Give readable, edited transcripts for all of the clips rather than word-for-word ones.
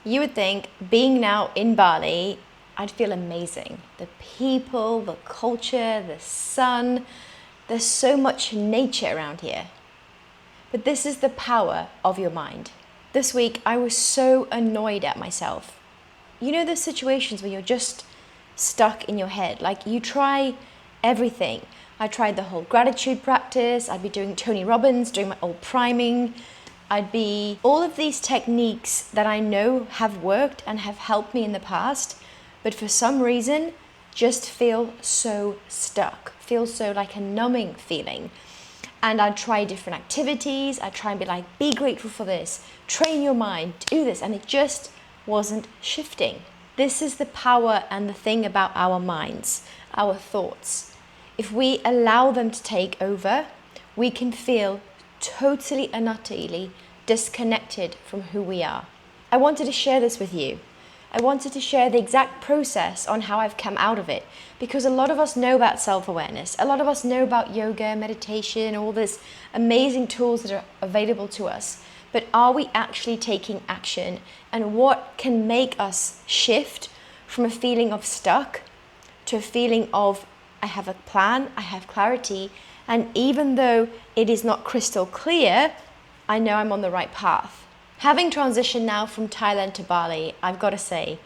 You would think being now in Bali, I'd feel amazing. The people, the culture, the sun, there's so much nature around here. But this is the power of your mind. This week, I was so annoyed at myself. You know those situations where you're just stuck in your head, like you try everything. I tried the whole gratitude practice, I'd be doing Tony Robbins, doing my old priming, all of these techniques that I know have worked and have helped me in the past, but for some reason just feel so stuck, feel so like a numbing feeling. And I'd try different activities, I'd try and be like, be grateful for this, train your mind, do this, and it just wasn't shifting. This is the power and the thing about our minds, our thoughts. If we allow them to take over, we can feel totally and utterly disconnected from who we are. I wanted to share this with you. I wanted to share the exact process on how I've come out of it, because a lot of us know about self-awareness. A lot of us know about yoga, meditation, all these amazing tools that are available to us. But are we actually taking action? And what can make us shift from a feeling of stuck to a feeling of I have a plan, I have clarity, and even though it is not crystal clear, I know I'm on the right path. Having transitioned now from Thailand to Bali, I've got to say,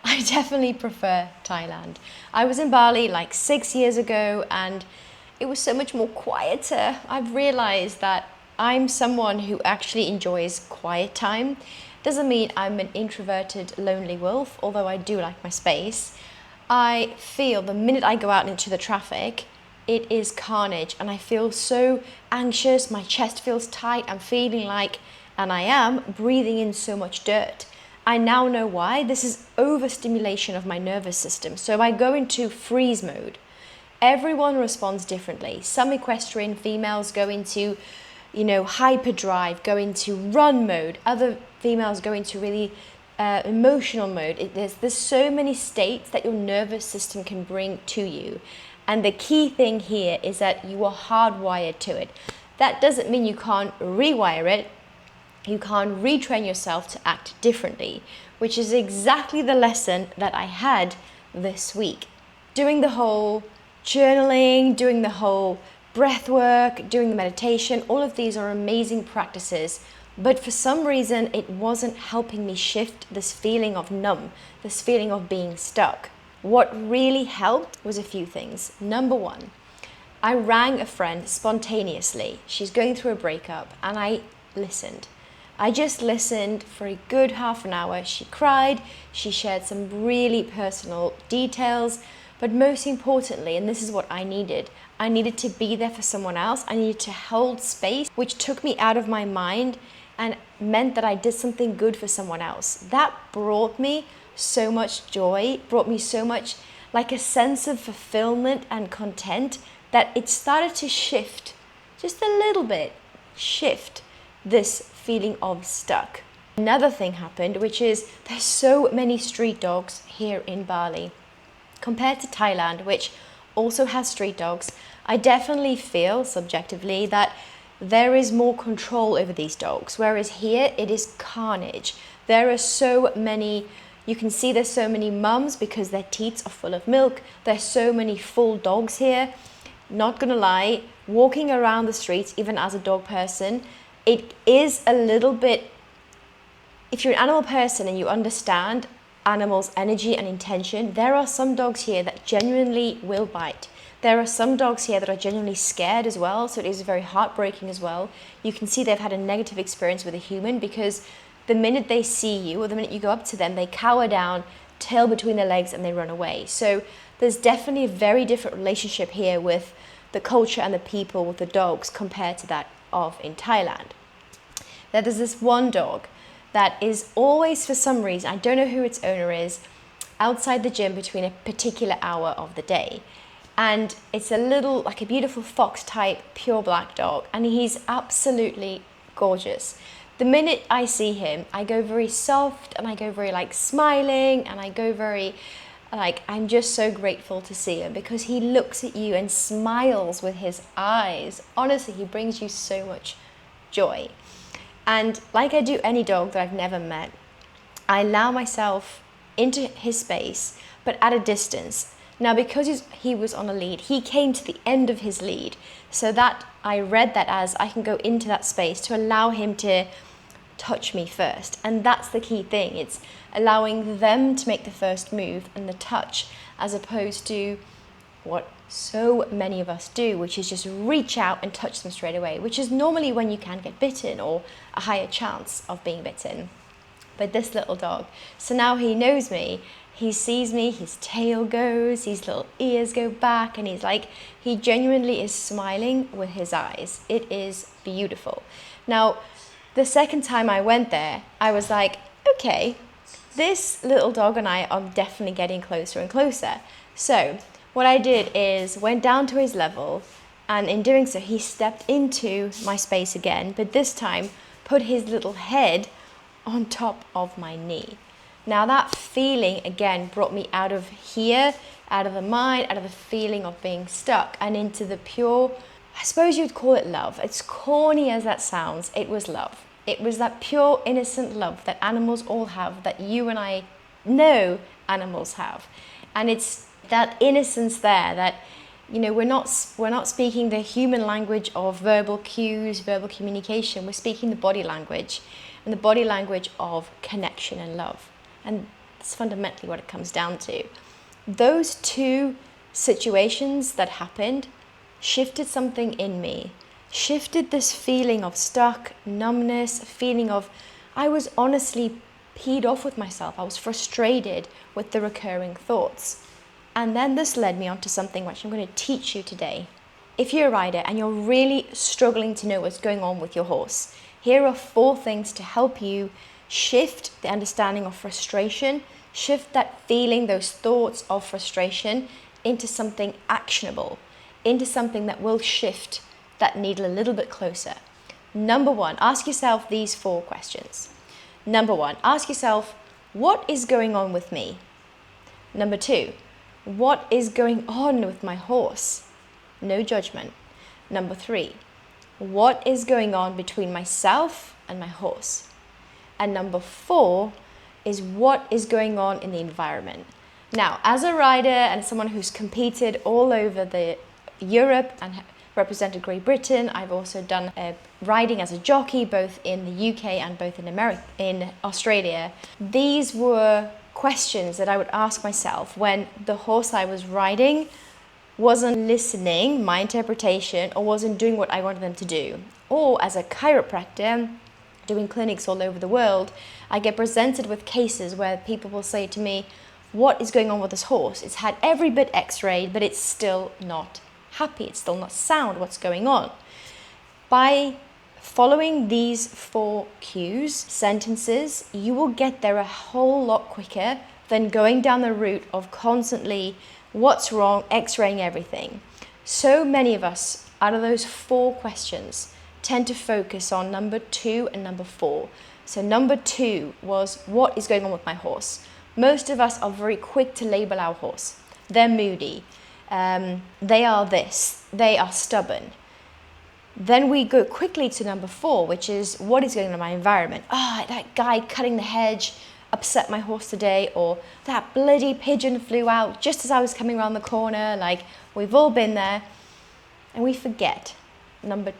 I definitely prefer Thailand. I was in Bali like 6 years ago and it was so much more quieter. I've realized that I'm someone who actually enjoys quiet time. Doesn't mean I'm an introverted, lonely wolf, although I do like my space. I feel the minute I go out into the traffic, it is carnage and I feel so anxious, my chest feels tight, I'm feeling like, and I am, breathing in so much dirt. I now know why. This is overstimulation of my nervous system. So I go into freeze mode. Everyone responds differently. Some equestrian females go into, hyperdrive, go into run mode. Other females go into really emotional mode. There's so many states that your nervous system can bring to you. And the key thing here is that you are hardwired to it. That doesn't mean you can't rewire it. You can't retrain yourself to act differently, which is exactly the lesson that I had this week. Doing the whole journaling, doing the whole breath work, doing the meditation, all of these are amazing practices. But for some reason, it wasn't helping me shift this feeling of numb, this feeling of being stuck. What really helped was a few things. Number one, I rang a friend spontaneously. She's going through a breakup and I listened. I just listened for a good half an hour. She cried, she shared some really personal details, but most importantly, and this is what I needed to be there for someone else. I needed to hold space, which took me out of my mind and meant that I did something good for someone else. That brought me so much joy, brought me so much like a sense of fulfillment and content that it started to shift, just a little bit, shift this feeling of stuck. Another thing happened, which is there's so many street dogs here in Bali. Compared to Thailand, which also has street dogs, I definitely feel subjectively that there is more control over these dogs, whereas here it is carnage. There are so many, you can see there's so many mums because their teats are full of milk. There's so many full dogs here. Not gonna lie, walking around the streets, even as a dog person, it is a little bit, if you're an animal person and you understand animals' energy and intention, there are some dogs here that genuinely will bite. There are some dogs here that are genuinely scared as well, so it is very heartbreaking as well. You can see they've had a negative experience with a human because the minute they see you or the minute you go up to them, they cower down, tail between their legs, and they run away. So there's definitely a very different relationship here with the culture and the people with the dogs compared to that of in Thailand. There's this one dog that is always, for some reason, I don't know who its owner is, outside the gym between a particular hour of the day. And it's a little, like a beautiful fox type, pure black dog. And he's absolutely gorgeous. The minute I see him, I go very soft and I go very like smiling and I go very like, I'm just so grateful to see him because he looks at you and smiles with his eyes. Honestly, he brings you so much joy. And like I do any dog that I've never met, I allow myself into his space, but at a distance. Now, because he was on a lead, he came to the end of his lead. So that I read that as I can go into that space to allow him to touch me first. And that's the key thing. It's allowing them to make the first move and the touch, as opposed to what so many of us do, which is just reach out and touch them straight away, which is normally when you can get bitten or a higher chance of being bitten. But this little dog, so now he knows me, he sees me, his tail goes, his little ears go back, and he genuinely is smiling with his eyes. It is beautiful. Now, the second time I went there, I was like, okay, this little dog and I are definitely getting closer and closer. So what I did is went down to his level, and in doing so, he stepped into my space again, but this time put his little head on top of my knee. Now that feeling again brought me out of here, out of the mind, out of the feeling of being stuck, and into the pure, I suppose you'd call it love. As corny as that sounds, it was love. It was that pure, innocent love that animals all have, that you and I know animals have. And it's that innocence there that, we're not speaking the human language of verbal cues, verbal communication. We're speaking the body language, and the body language of connection and love. And that's fundamentally what it comes down to. Those two situations that happened shifted something in me, shifted this feeling of stuck, numbness, a feeling of, I was honestly peed off with myself. I was frustrated with the recurring thoughts. And then this led me on to something which I'm going to teach you today. If you're a rider and you're really struggling to know what's going on with your horse, here are 4 things to help you shift the understanding of frustration, shift that feeling, those thoughts of frustration into something actionable, into something that will shift that needle a little bit closer. Number 1, ask yourself these 4 questions. Number 1, ask yourself, what is going on with me? Number 2, what is going on with my horse? No judgment. Number 3, what is going on between myself and my horse? And number 4 is what is going on in the environment. Now, as a rider and someone who's competed all over Europe and represented Great Britain, I've also done riding as a jockey both in the UK and both in Australia. These were questions that I would ask myself when the horse I was riding wasn't listening, my interpretation, or wasn't doing what I wanted them to do. Or as a chiropractor, doing clinics all over the world, I get presented with cases where people will say to me, what is going on with this horse? It's had every bit x-rayed, but it's still not happy. It's still not sound. What's going on? By following these 4 cues, sentences, you will get there a whole lot quicker than going down the route of constantly, what's wrong, x-raying everything. So many of us, out of those 4 questions, tend to focus on number 2 and number 4. So number 2 was, what is going on with my horse? Most of us are very quick to label our horse. They're moody. They are this. They are stubborn. Then we go quickly to number 4, which is, what is going on in my environment? That guy cutting the hedge upset my horse today, or that bloody pigeon flew out just as I was coming around the corner. We've all been there. And we forget number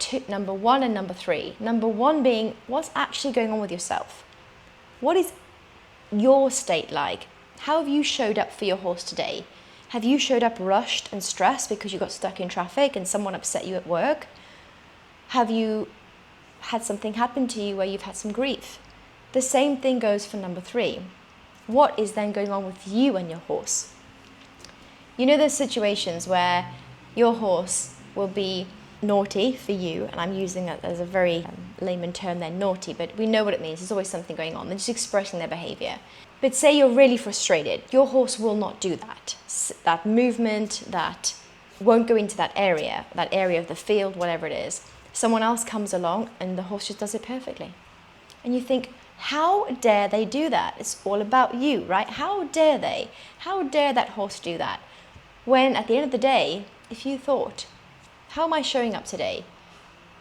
1 and number 3. Number 1 being, what's actually going on with yourself? What is your state like? How have you showed up for your horse today? Have you showed up rushed and stressed because you got stuck in traffic and someone upset you at work? Have you had something happen to you where you've had some grief? The same thing goes for number 3. What is then going on with you and your horse? There's situations where your horse will be naughty for you, and I'm using that as a very layman term there, naughty, but we know what it means. There's always something going on. They're just expressing their behavior. But say you're really frustrated. Your horse will not do that. That movement, that won't go into that area of the field, whatever it is. Someone else comes along and the horse just does it perfectly. And you think, how dare they do that? It's all about you, right? How dare they? How dare that horse do that? When at the end of the day, if you thought, how am I showing up today?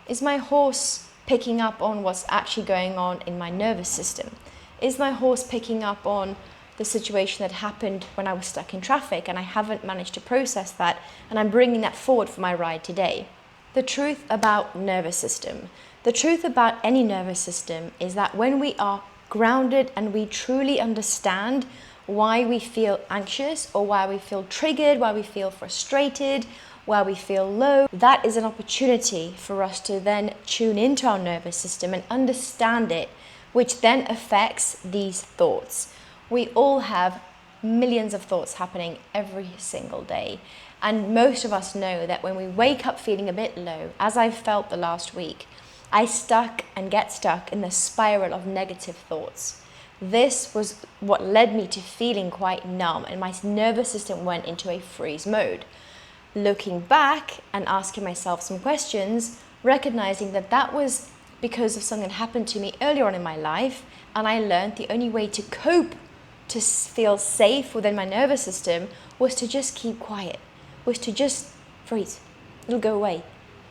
Is my horse picking up on what's actually going on in my nervous system? Is my horse picking up on the situation that happened when I was stuck in traffic and I haven't managed to process that, and I'm bringing that forward for my ride today? The truth about nervous system, the truth about any nervous system is that when we are grounded and we truly understand why we feel anxious or why we feel triggered, why we feel frustrated, why we feel low, that is an opportunity for us to then tune into our nervous system and understand it, which then affects these thoughts. We all have millions of thoughts happening every single day. And most of us know that when we wake up feeling a bit low, as I've felt the last week, I get stuck in the spiral of negative thoughts. This was what led me to feeling quite numb, and my nervous system went into a freeze mode. Looking back and asking myself some questions, recognizing that that was because of something that happened to me earlier on in my life, and I learned the only way to cope, to feel safe within my nervous system, was to just keep quiet, was to just freeze. It'll go away.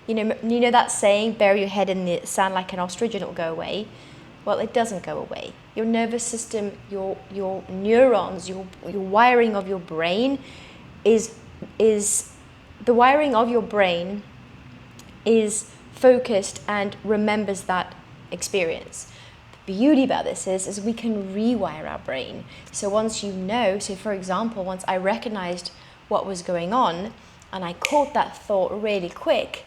You know that saying, bury your head in the sand like an ostrich and it'll go away? Well, it doesn't go away. Your nervous system, your neurons, your wiring of your brain is the wiring of your brain is focused and remembers that experience. The beauty about this is we can rewire our brain. So for example, once I recognized what was going on and I caught that thought really quick,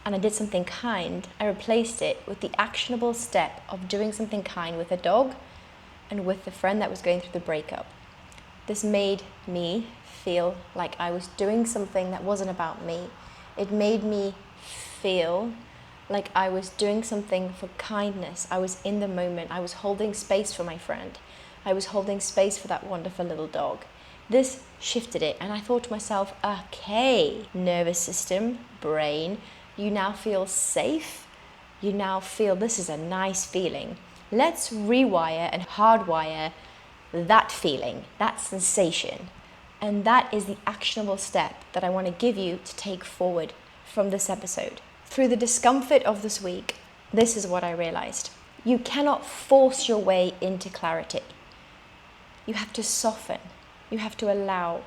and I did something kind, I replaced it with the actionable step of doing something kind with a dog and with the friend that was going through the breakup. This made me feel like I was doing something that wasn't about me. It made me feel like I was doing something for kindness. I was in the moment. I was holding space for my friend. I was holding space for that wonderful little dog. This shifted it, and I thought to myself, okay, nervous system, brain, you now feel safe. You now feel this is a nice feeling. Let's rewire and hardwire that feeling, that sensation. And that is the actionable step that I want to give you to take forward from this episode. Through the discomfort of this week, this is what I realized. You cannot force your way into clarity. You have to soften. You have to allow.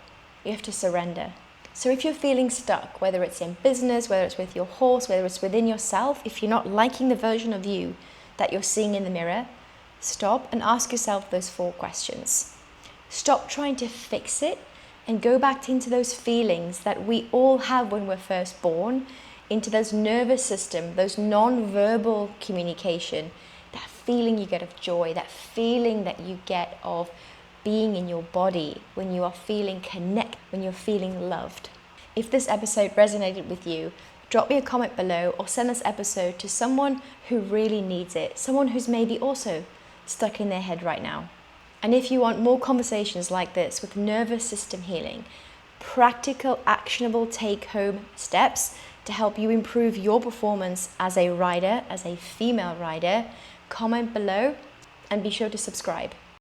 You have to surrender. So if you're feeling stuck, whether it's in business, whether it's with your horse, whether it's within yourself, if you're not liking the version of you that you're seeing in the mirror, stop and ask yourself those 4 questions. Stop trying to fix it and go back into those feelings that we all have when we're first born, into those nervous system, those non-verbal communication, that feeling you get of joy, that feeling that you get of being in your body, when you are feeling connected, when you're feeling loved. If this episode resonated with you, drop me a comment below or send this episode to someone who really needs it, someone who's maybe also stuck in their head right now. And if you want more conversations like this with nervous system healing, practical, actionable take-home steps to help you improve your performance as a rider, as a female rider, comment below and be sure to subscribe.